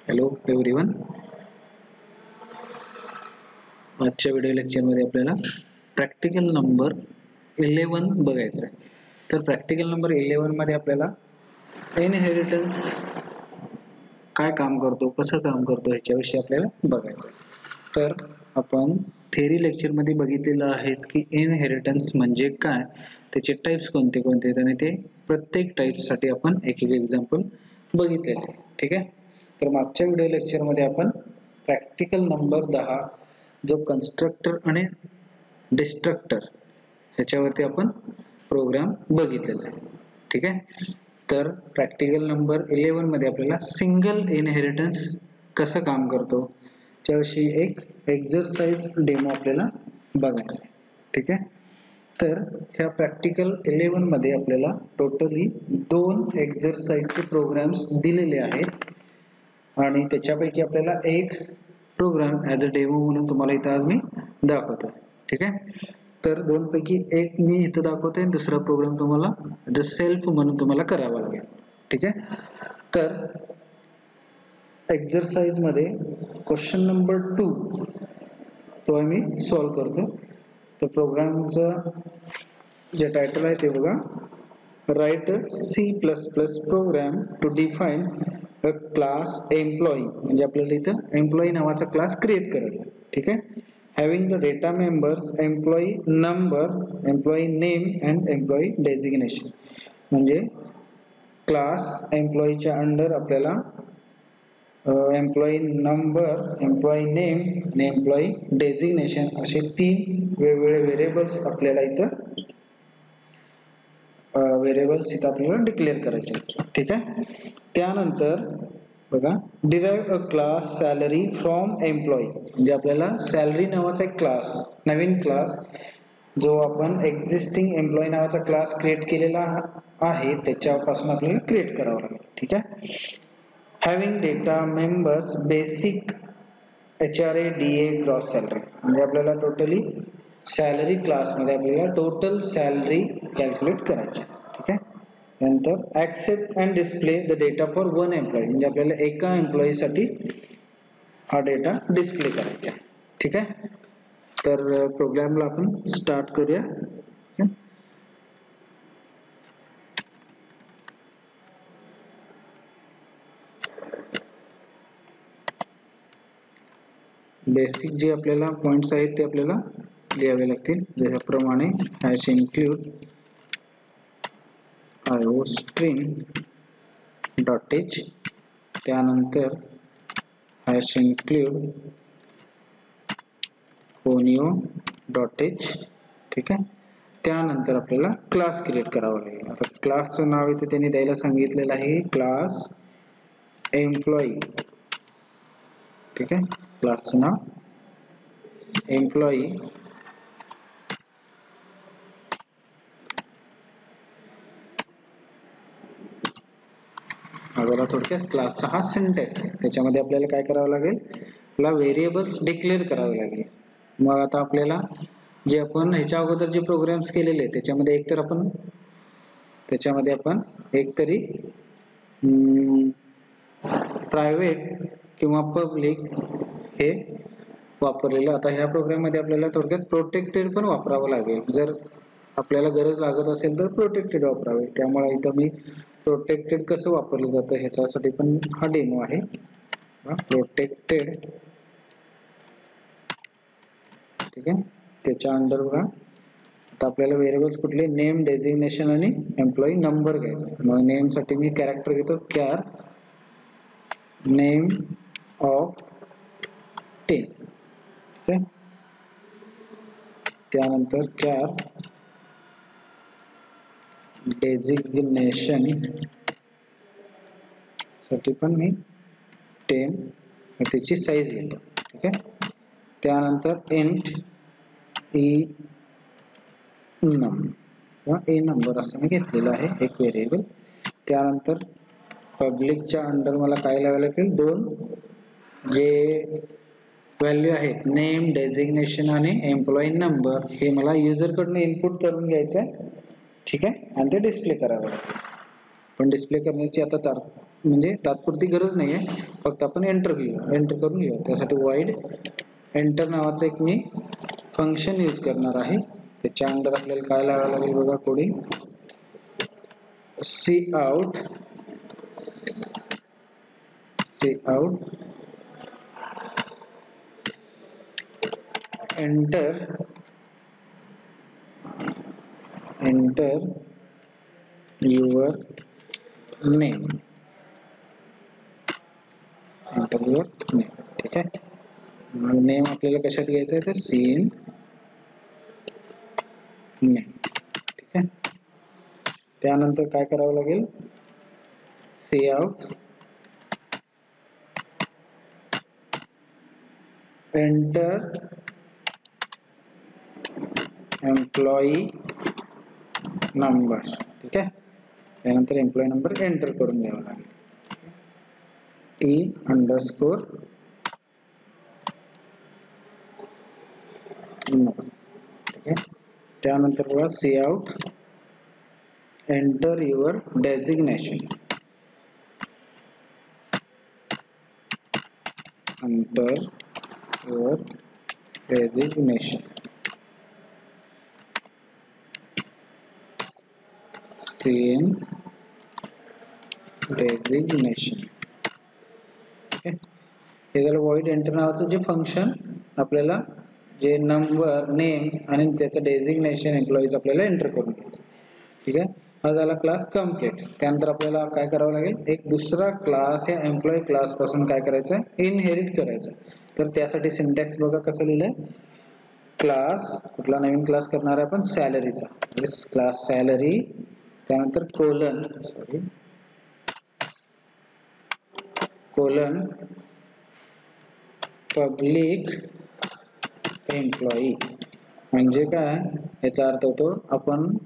Hello everyone. आजच्या video लेक्चरमध्ये आपल्याला प्रॅक्टिकल नंबर 11 बघायचा आहे. तर प्रॅक्टिकल नंबर 11 मध्ये आपल्याला इनहेरिटन्स काय काम करतो, कसं काम करतो ह्याच्याविषयी आपल्याला बघायचं आहे. तर आपण थेरी लेक्चरमध्ये बघितलेलं आहेच की इनहेरिटन्स म्हणजे काय, त्याचे टाइप्स कोणते कोणते आहेत आणि ते प्रत्येक टाइप्ससाठी आपण एक एक एक्झाम्पल बघितलेले आहे. ठीक आहे. तर मागच्या व्हिडिओ लेक्चरमध्ये आपण प्रॅक्टिकल नंबर 10 जो कन्स्ट्रक्टर आणि डिस्ट्रक्टर ह्याच्यावरती आपण प्रोग्राम बघितलेला आहे. ठीक आहे. तर प्रॅक्टिकल नंबर 11 मध्ये आपल्याला सिंगल इनहेरिटन्स कसं काम करतो त्याविषयी एक एक्झरसाइज डेमो आपल्याला बघायचा आहे. ठीक आहे. तर ह्या प्रॅक्टिकल 11 मध्ये आपल्याला टोटली 2 एक्झरसाइजचे प्रोग्राम्स दिलेले आहेत आणि त्याच्यापैकी आपल्याला एक प्रोग्राम ॲज अ डेमो म्हणून तुम्हाला इथं आज मी दाखवतो. ठीक आहे. तर दोन पैकी एक मी इथं दाखवतोय, दुसरा प्रोग्राम तुम्हाला ॲज अ सेल्फ म्हणून तुम्हाला करावा लागेल. ठीक आहे. तर एक्झरसाइज मध्ये क्वेश्चन नंबर 2 तो आम्ही सॉल्व करतो. तर प्रोग्रामचं जे टायटल आहे ते बघा, write C++ program to define a class employee. म्हणजे आपल्याला इथं एम्प्लॉई नावाचा क्लास क्रिएट करायचा. ठीक आहे. Having the data members employee number, employee name and employee designation. म्हणजे क्लास एम्प्लॉईच्या अंडर आपल्याला एम्प्लॉई नंबर, एम्प्लॉई नेम आणि एम्प्लॉई डेजिग्नेशन असे 3 वेगवेगळे व्हेरिएबल्स आपल्याला इथं व्हेरिएबल्स इथं आपल्याला डिक्लेअर करायचे. ठीक आहे. त्यानंतर बघा, derive a class salary from employee. म्हणजे आपल्याला सॅलरी नावाचा एक क्लास, नवीन क्लास जो आपण एक्झिस्टिंग एम्प्लॉई नावाचा क्लास क्रिएट केलेला आहे त्याच्यापासून आपल्याला क्रिएट करावा लागेल. ठीक आहे. Having data members basic HRA DA gross salary. म्हणजे आपल्याला टोटली सॅलरी क्लासमध्ये आपल्याला टोटल सॅलरी कॅल्क्युलेट करायची. ठीक आहे. नंतर accept and display the data for one employee. म्हणजे आपल्याला एका एम्प्लॉई साठी हा डेटा डिस्प्ले करायचा. ठीक आहे. तर प्रोग्रामला आपण स्टार्ट करूया. बेसिक जे आपल्याला पॉइंट्स आहेत ते आपल्याला लिहावे लागतील. ज्याप्रमाणे hash include IO stream dot H, त्यानंतर हॅश इन्क्लूड फोनिओ डॉट एच. ठीक आहे. त्यानंतर आपल्याला क्लास क्रिएट करावा लागेल. आता क्लासचं नाव इथे त्यांनी द्यायला सांगितलेलं आहे क्लास एम्प्लॉई. ठीक आहे. क्लासचं नाव एम्प्लॉई. आता थोडक्यात क्लासचा हा सिंटॅक्स आहे. त्याच्यामध्ये आपल्याला काय करावं लागेल, आपल्याला व्हेरिएबल्स डिक्लेअर करावे लागेल. मग आता आपल्याला जे आपण ह्याच्या अगोदर जे प्रोग्राम्स केलेले त्याच्यामध्ये एकतरी प्रायव्हेट किंवा पब्लिक हे वापरलेलं. आता ह्या प्रोग्राम मध्ये आपल्याला थोडक्यात प्रोटेक्टेड पण वापरावं लागेल. जर आपल्याला गरज लागत असेल तर प्रोटेक्टेड वापरावे. त्यामुळे इथं मी प्रोटेक्टेड कसं वापरलं जातं ह्याच्यासाठी पण हा डेमो आहे. प्रोटेक्टेड. ठीक आहे. त्याच्या अंडर बघा, आता आपल्याला व्हेरिएबल्स कुठले, नेम, डेजिग्नेशन आणि एम्प्लॉई नंबर घ्यायचा. मग नेम साठी मी कॅरेक्टर घेतो क्यार नेम ऑफ 10. ठीक आहे. त्यानंतर क्यार डेजिग्नेशन साठी पण मी 10 त्याची साईज घेतो. ठीक आहे. त्यानंतर इंट ई नंबर असं मी घेतलेलं आहे एक व्हेरिएबल. त्यानंतर पब्लिकच्या अंडर मला काय लावायला लागेल, 2 जे व्हॅल्यू आहेत नेम, डेजिग्नेशन आणि एम्प्लॉई नंबर हे मला युजर कडून इनपुट करून घ्यायचं आहे. ठीक आहे. आणि ते डिस्प्ले करावं लागेल. पण डिस्प्ले करण्याची आता म्हणजे तात्पुरती गरज नाही आहे, फक्त आपण एंटर करून घेऊया. त्यासाठी void एंटर नावाचं एक मी फंक्शन यूज करणार आहे. त्याच्या अंडर आपल्याला काय लावावं लागेल बघा, coding cout enter your name, ठीक आहे. नेम आपल्याला कशात घ्यायचं आहे तर सीन नेम, ठीक आहे. त्यानंतर काय करावं लागेल, cout enter एम्प्लॉई नंबर, ठीक आहे. त्यानंतर एम्प्लॉई नंबर एंटर करून द्यावा लागेल, e_, ठीक आहे. त्यानंतर बघा cout enter your designation, scene designation, ठीक आहे. हे झालं void enter नावाचं जे फंक्शन आपल्याला जे नंबर, नेम आणि त्याचं डेझिग्नेशन एम्प्लॉईज आपल्याला एंटर करून घ्यायचं, ठीक आहे. हा झाला क्लास कंप्लीट. त्यानंतर आपल्याला काय करावं लागेल, एक दुसरा क्लास या एम्प्लॉई क्लास पासून काय करायचं, इनहेरिट करायचं. तर त्यासाठी सिंटॅक्स बघा कसं लिहिलंय, क्लास कुठला नवीन क्लास करणार आहे आपण, सॅलरीचा, क्लास सॅलरी, त्यानंतर कोलन पब्लिक एम्प्लॉई. म्हणजे काय, याचा अर्थ होतो आपण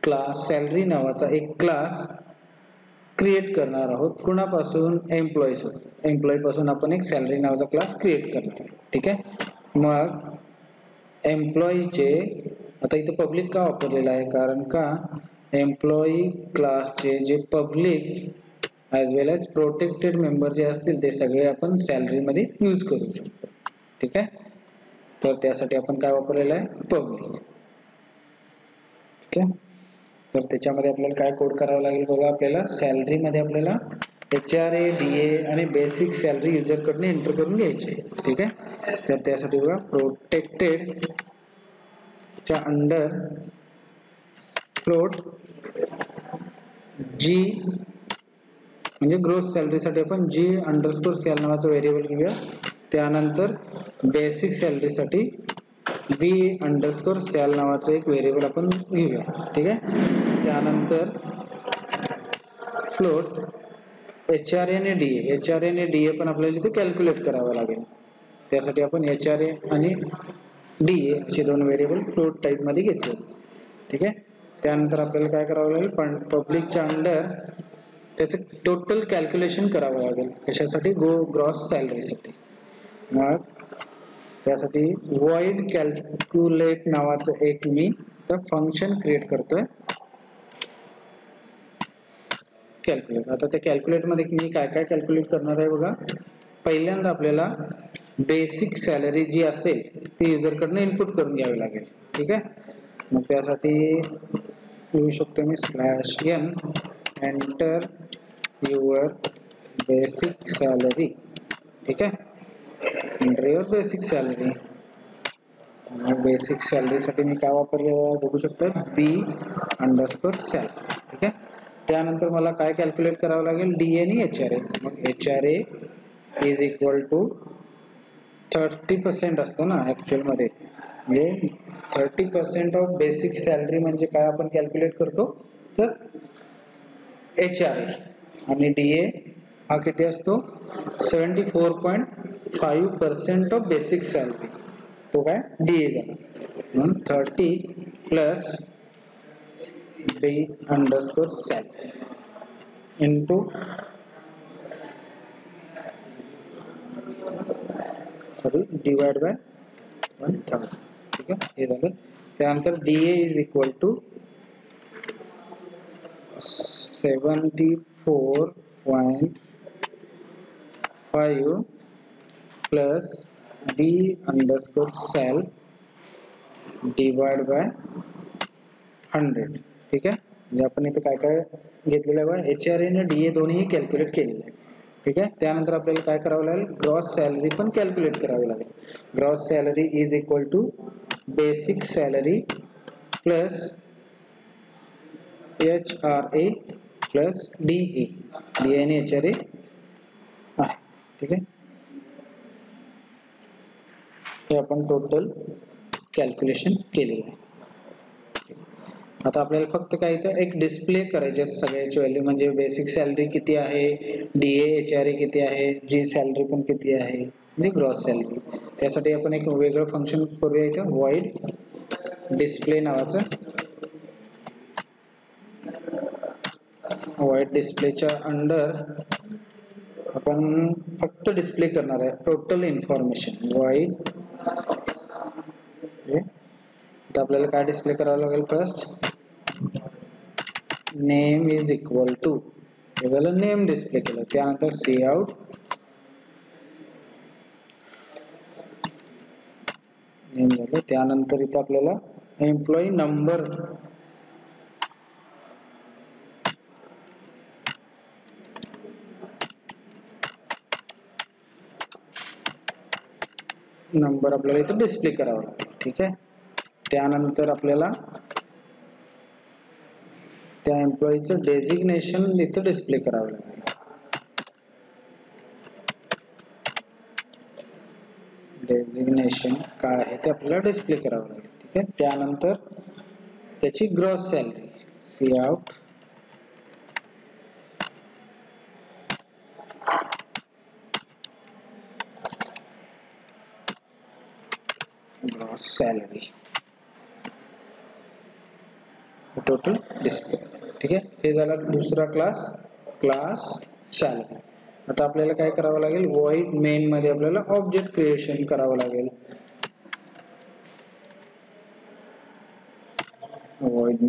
क्लास सॅलरी नावाचा एक क्लास क्रिएट करणार आहोत. कुणापासून, एम्प्लॉई पासून आपण एक सॅलरी नावाचा क्लास क्रिएट करणार, ठीक आहे. मग एम्प्लॉईचे, आता इथे पब्लिक का वापरलेला आहे, कारण का एम्प्लॉई क्लासचे जे पब्लिक ॲज वेल ॲज प्रोटेक्टेड मेंबर जे असतील ते सगळे आपण सॅलरी मध्ये यूज करू शकतो, ठीक आहे. तर त्यासाठी आपण काय वापरलेलं आहे, पब्लिक, ठीक आहे. तर त्याच्यामध्ये आपल्याला काय कोड करावं लागेल बघा, आपल्याला सॅलरी मध्ये आपल्याला HRA, DA आणि बेसिक सॅलरी युजर कडून एंटर करून घ्यायचे, ठीक आहे. तर त्यासाठी बघा प्रोटेक्टेड च्या अंडर फ्लोट G म्हणजे ग्रोस सॅलरी साठी आपण G_sal नावाचं व्हेरिएबल घेऊया. त्यानंतर बेसिक सॅलरी साठी B_sal नावाचं एक व्हेरिएबल आपण घेऊया, ठीक आहे. त्यानंतर फ्लोट HRA आणि DA पण आपल्याला इथे कॅल्क्युलेट करावं लागेल. त्यासाठी आपण HRA आणि DA असे दोन व्हेरिएबल फ्लोट टाइप मध्ये घेतले, ठीक आहे. त्यानंतर आपल्याला काय करावं लागेल, पब्लिकच्या अंडर त्याचं टोटल कॅल्क्युलेशन करावं लागेल, कशासाठी, ग्रॉस सॅलरी साठी. मग त्यासाठी void calculate नावाचं एक मी फंक्शन क्रिएट करतोय, कॅल्क्युलेट. आता त्या कॅल्क्युलेट मध्ये मी काय काय कॅल्क्युलेट करणार आहे बघा. पहिल्यांदा आपल्याला बेसिक सॅलरी जी असेल ती युजर कडून इनपुट करून घ्यावी लागेल, ठीक आहे. मग त्यासाठी लिहू शकतो मी /n enter your basic salary, ठीक आहे. Enter your basic salary. Basic salary साठी मी काय वापरलेलं आहे बघू शकता, B_sal, ठीक आहे. त्यानंतर मला काय कॅल्क्युलेट करावं लागेल, DA आणि HRA. मग HRA इज इक्वल टू 30% असतं ना ऍक्च्युअल मध्ये, म्हणजे 30% ऑफ बेसिक सॅलरी म्हणजे काय आपण कॅल्क्युलेट करतो तर HRA, आणि DA हा किती असतो, 74.5% ऑफ बेसिक सॅलरी, तो काय DA झाला. म्हणून 30 plus B_sal into divide by 1000, ठीक आहे. हे झालं. त्यानंतर DA is equal to 74 0.5 plus d underscore sal divide by 100. ठीक आहे, म्हणजे आपण इथे काय काय घेतलेलं आहे, HRA आणि DA दोन्ही कॅल्क्युलेट केलेलं आहे. ठीक आहे, त्यानंतर आपल्याला काय करावं लागेल, ग्रॉस सॅलरी पण कॅल्क्युलेट करावी लागेल. Gross salary is equal to basic salary plus HRA plus DA. DA आणि HRA आहे. ठीक आहे, हे आपण टोटल कॅल्क्युलेशन केलेलं आहे. आता आपल्याला फक्त काय इथं एक डिस्प्ले करायचे सगळ्याची व्हॅल्यू, म्हणजे बेसिक सॅलरी किती आहे, DA HRA किती आहे, जी सॅलरी पण किती आहे, म्हणजे ग्रॉस सॅलरी. त्यासाठी आपण एक वेगळं फंक्शन करूया इथं, void डिस्प्ले नावाचं. void डिस्प्लेच्या अंडर आपण फक्त डिस्प्ले करणार आहे टोटल इन्फॉर्मेशन. void आता आपल्याला काय डिस्प्ले करावं लागेल, first name is equal to, त्याला नेम डिस्प्ले केलं, त्यानंतर सी आउट नेम झालं. त्यानंतर इथं आपल्याला एम्प्लॉई नंबर आपल्याला इथं डिस्प्ले करावा लागेल. ठीक आहे, त्यानंतर आपल्याला त्या एम्प्लॉईचं डेझिग्नेशन इथं डिस्प्ले करावं लागेल. डेझिग्नेशन काय आहे ते आपल्याला डिस्प्ले करावं लागेल. ठीक आहे, त्यानंतर त्याची gross salary C out gross salary total display. ठीक आहे, हे झाला दुसरा क्लास सॅलरी. आता आपल्याला काय करावं लागेल, void मेन मध्ये आपल्याला ऑब्जेक्ट क्रिएशन करावं लागेल. void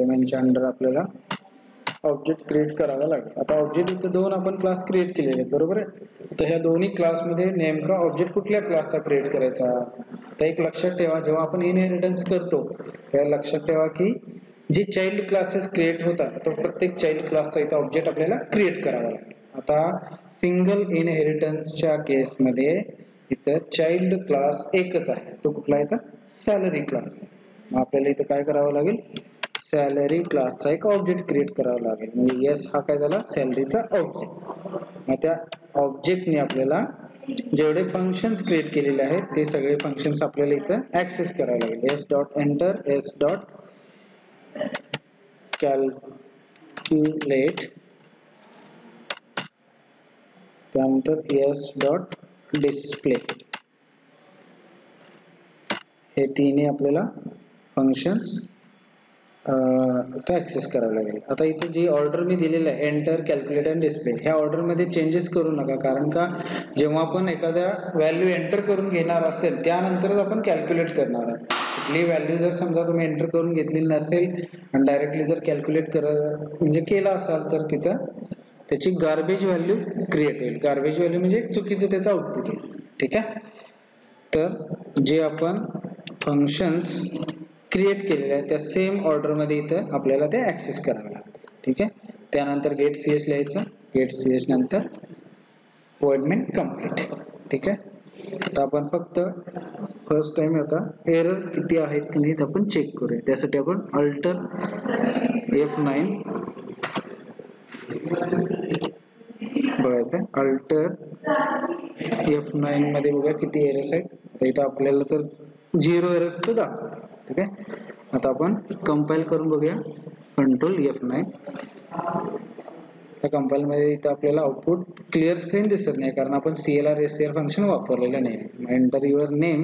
मेनच्या अंडर आपल्याला ऑब्जेक्ट क्रिएट करावा लागेल. आता ऑब्जेक्ट इथे दोन आपण क्लास क्रिएट केलेले आहेत, बरोबर आहे. तर ह्या दोन्ही क्लासमध्ये नेमका ऑब्जेक्ट कुठल्या क्लासचा क्रिएट करायचा, तर एक लक्षात ठेवा, जेव्हा आपण इनहेरिटन्स करतो तेव्हा लक्षात ठेवा की जे चाइल्ड क्लासेस क्रिएट होतात तो प्रत्येक चाइल्ड क्लासचा इथं ऑब्जेक्ट आपल्याला क्रिएट करावा लागेल. आता सिंगल इनहेरिटन्सच्या केसमध्ये इथं चाइल्ड क्लास एकच आहे, तो कुठला आहे, तर सॅलरी क्लास. मग आपल्याला इथं काय करावं लागेल, सॅलरी क्लासचा एक ऑब्जेक्ट क्रिएट करावा लागेल. म्हणजे यस हा काय झाला, सॅलरीचा ऑब्जेक्ट. मग त्या ऑब्जेक्टने आपल्याला जेवढे फंक्शन्स क्रिएट केलेले आहेत ते सगळे फंक्शन्स आपल्याला इथं ऍक्सेस करावे लागेल. S dot enter, S dot calculate, त्यानंतर एस डॉट डिस्प्ले, हे तिन्ही आपल्याला फंक्शन्स ऍक्सेस करावं लागेल. आता इथे जी ऑर्डर मी दिलेलं आहे एंटर, कॅल्क्युलेट आणि डिस्प्ले, ह्या ऑर्डर मध्ये चेंजेस करू नका, कारण का जेव्हा आपण एखाद्या व्हॅल्यू एंटर करून घेणार असेल त्यानंतरच आपण कॅल्क्युलेट करणार आहे. कुठली व्हॅल्यू जर समजा तुम्ही एंटर करून घेतली नसेल आणि डायरेक्टली जर कॅल्क्युलेट म्हणजे केला असाल तर तिथं त्याची गार्बेज व्हॅल्यू क्रिएट होईल. गार्बेज व्हॅल्यू म्हणजे चुकीचं त्याचं आउटपुट येईल. ठीक आहे, तर जे आपण फंक्शन्स क्रिएट केलेले आहे त्या सेम ऑर्डर मध्ये इथं आपल्याला ते ऍक्सेस करावे लागतात. ठीक आहे, त्यानंतर गेट CS लिहायचं, गेट CS नंतर void main कंप्लीट. ठीक आहे, आता आपण फक्त फर्स्ट टाइम आता एरर किती आहेत की नाही आपण चेक करूया. त्यासाठी आपण अल्टर F9 बघायचं, अल्टर F9 मध्ये बघा किती एरर्स आहेत. आता इथं आपल्याला तर 0 एरर्स तर दाखवतो. ठीक आहे, आता आपण कंपाइल करून बघूया, कंट्रोल F9. त्या कंपाइल मध्ये इथं आपल्याला आउटपुट क्लिअर स्क्रीन दिसत नाही कारण आपण CLR SCR फंक्शन वापरलेलं नाही. एंटर युअर नेम,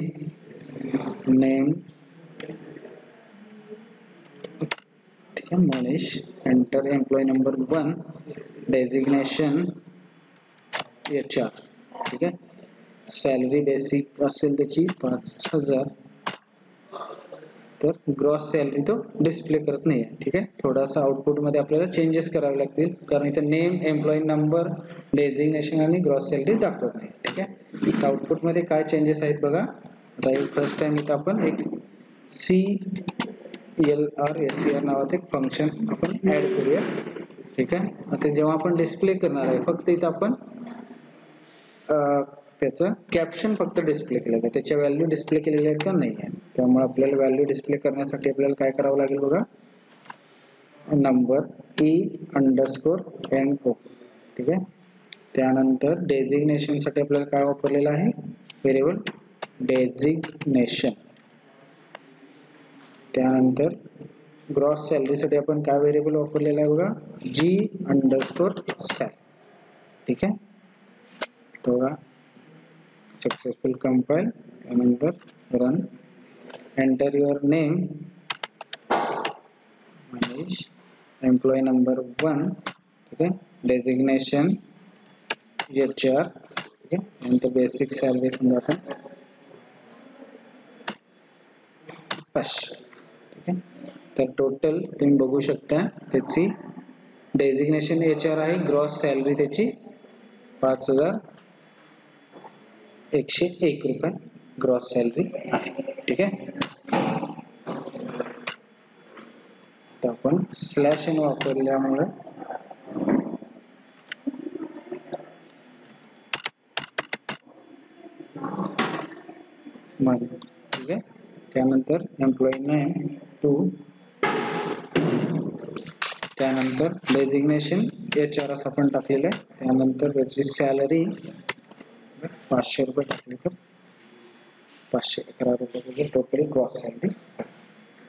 ठीक आहे, Manish. Enter employee number 1, designation HR. ठीक आहे, सॅलरी बेसिक असेल त्याची 5000, तर ग्रॉस सॅलरी तो डिस्प्ले करत नाही आहे. ठीक आहे, थोडासा आउटपुट मध्ये आपल्याला चेंजेस करावे लागतील, कारण इथं नेम, एम्प्लॉई नंबर, डेझिग्नेशन आणि ग्रॉस सॅलरी दाखवत नाही. ठीक आहे, तर आउटपुट मध्ये काय चेंजेस आहेत बघा. आता फर्स्ट टाइम इथं आपण एक CLRSCR नावाचे एक फंक्शन आपण ऍड करूया. ठीक आहे, आता जेव्हा आपण डिस्प्ले करणार आहे फक्त इथं आपण त्याचं कॅप्शन फक्त डिस्प्ले केलेलं आहे, त्याच्या व्हॅल्यू डिस्प्ले केलेल्या आहेत का नाही आहे. त्यामुळे आपल्याला व्हॅल्यू डिस्प्ले करण्यासाठी आपल्याला काय करावं लागेल बघा, नंबर E_NO. ठीक आहे, त्यानंतर डेझिग्नेशन साठी आपल्याला काय वापरलेलं आहे, व्हेरिएबल डेझिग्नेशन. त्यानंतर ग्रॉस सॅलरी साठी आपण काय व्हेरिएबल वापरलेला आहे बघा, G_sal. ठीक आहे, तो सक्सेसफुल कंपाइल. त्यानंतर run, enter your name Manish, employee number 1. ठीक आहे, डेझिग्नेशन HR. ठीक आहे, नंतर बेसिक सॅलरी समजा आपण 500. ठीक आहे, तर टोटल तुम्ही बघू शकता त्याची डेझिग्नेशन HR आहे, ग्रॉस सॅलरी त्याची 5101 रुपये ग्रॉस सॅलरी आहे. ठीक आहे, तर आपण /n वापरल्यामुळे मन. ठीक आहे, त्यानंतर एम्प्लॉई नेम 2, त्यानंतर डेझिग्नेशन HR असं आपण टाकलेलं आहे. त्यानंतर त्याची सॅलरी 500 रुपये टाकले तर 511 रुपये टोटल ग्रॉस सॅलरी.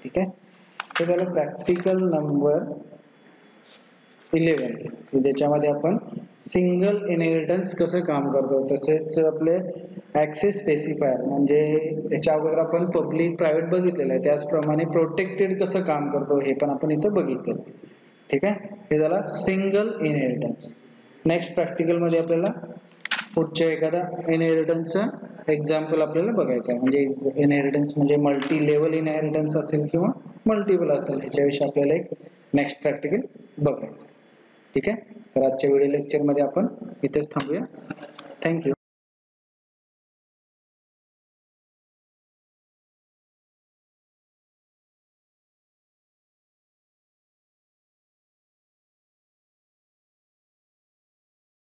ठीक आहे, तर त्याला प्रॅक्टिकल नंबर 11 ज्याच्यामध्ये आपण सिंगल इनहेरिटन्स कसं काम करतो, तसेच आपले ऍक्सेस स्पेसिफायर म्हणजे याच्या अगोदर आपण पब्लिक प्रायव्हेट बघितलेलं आहे, त्याचप्रमाणे प्रोटेक्टेड कसं काम करतो हे पण आपण इथं बघितलं. ठीक आहे, हे झाला सिंगल इनहेरिटन्स. नेक्स्ट प्रॅक्टिकल मध्ये आपल्याला पुढच्या एखादा इनहेरिटन्सचं एक्झाम्पल आपल्याला बघायचं आहे, म्हणजे इनहेरिटन्स म्हणजे मल्टी लेवल इनहेरिटन्स असेल किंवा मल्टिपल असेल, ह्याच्याविषयी आपल्याला एक नेक्स्ट प्रॅक्टिकल बघायचं. ठीक आहे, तर आजच्या व्हिडिओ लेक्चर मध्ये आपण इथेच थांबूया. थँक्यू.